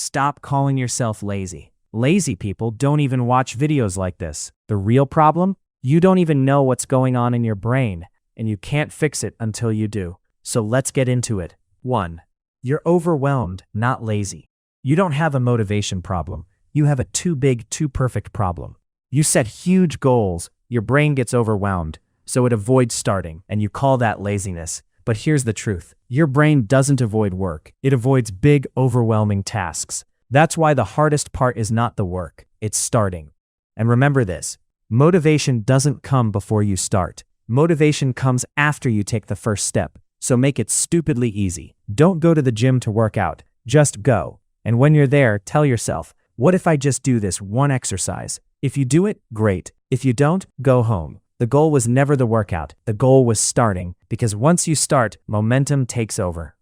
Stop calling yourself lazy. Lazy people don't even watch videos like this. The real problem? You don't even know what's going on in your brain, and you can't fix it until you do. So let's get into it. 1. You're overwhelmed, not lazy. You don't have a motivation problem. You have a too big, too perfect problem. You set huge goals, your brain gets overwhelmed, so it avoids starting, and you call that laziness. But here's the truth. Your brain doesn't avoid work. It avoids big, overwhelming tasks. That's why the hardest part is not the work, it's starting. And remember this, motivation doesn't come before you start. Motivation comes after you take the first step. So make it stupidly easy. Don't go to the gym to work out, just go. And when you're there, tell yourself, what if I just do this one exercise? If you do it, great. If you don't, go home. The goal was never the workout. The goal was starting, because once you start, momentum takes over.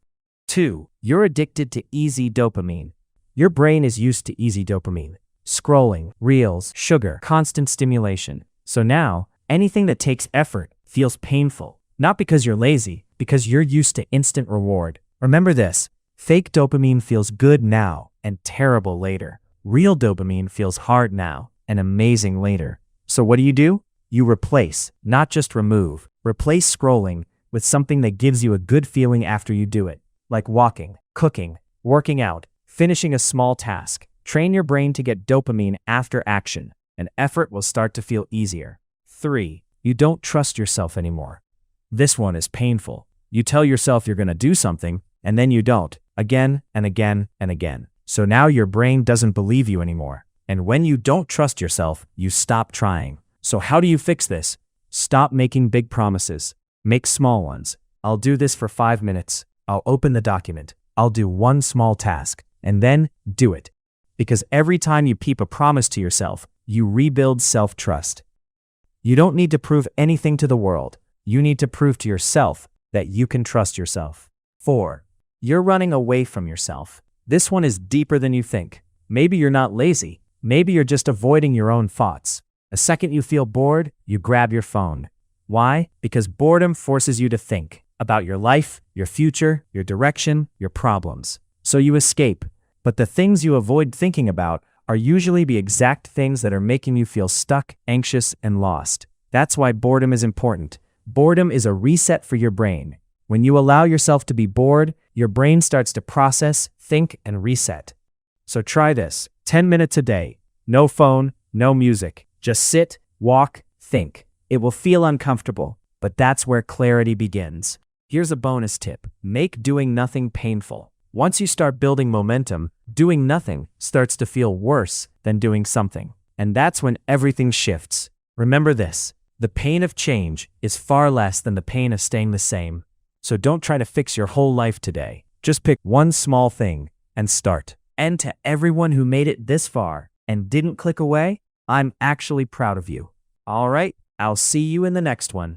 2. You're addicted to easy dopamine. Your brain is used to easy dopamine. Scrolling, reels, sugar, constant stimulation. So now, anything that takes effort feels painful. Not because you're lazy, because you're used to instant reward. Remember this, fake dopamine feels good now and terrible later. Real dopamine feels hard now and amazing later. So what do? You replace, not just remove. Replace scrolling with something that gives you a good feeling after you do it, like walking, cooking, working out, finishing a small task. Train your brain to get dopamine after action, and effort will start to feel easier. 3. You don't trust yourself anymore. This one is painful. You tell yourself you're going to do something, and then you don't, again and again and again. So now your brain doesn't believe you anymore. And when you don't trust yourself, you stop trying. So how do you fix this? Stop making big promises. Make small ones. I'll do this for 5 minutes. I'll open the document. I'll do one small task. And then do it. Because every time you keep a promise to yourself, you rebuild self-trust. You don't need to prove anything to the world. You need to prove to yourself that you can trust yourself. 4. You're running away from yourself. This one is deeper than you think. Maybe you're not lazy. Maybe you're just avoiding your own thoughts. The second you feel bored, you grab your phone. Why? Because boredom forces you to think about your life, your future, your direction, your problems. So you escape. But the things you avoid thinking about are usually the exact things that are making you feel stuck, anxious, and lost. That's why boredom is important. Boredom is a reset for your brain. When you allow yourself to be bored, your brain starts to process, think, and reset. So try this. 10 minutes a day. No phone, no music. Just sit, walk, think. It will feel uncomfortable, but that's where clarity begins. Here's a bonus tip. Make doing nothing painful. Once you start building momentum, doing nothing starts to feel worse than doing something. And that's when everything shifts. Remember this. The pain of change is far less than the pain of staying the same. So don't try to fix your whole life today. Just pick one small thing and start. And to everyone who made it this far and didn't click away, I'm actually proud of you. All right, I'll see you in the next one.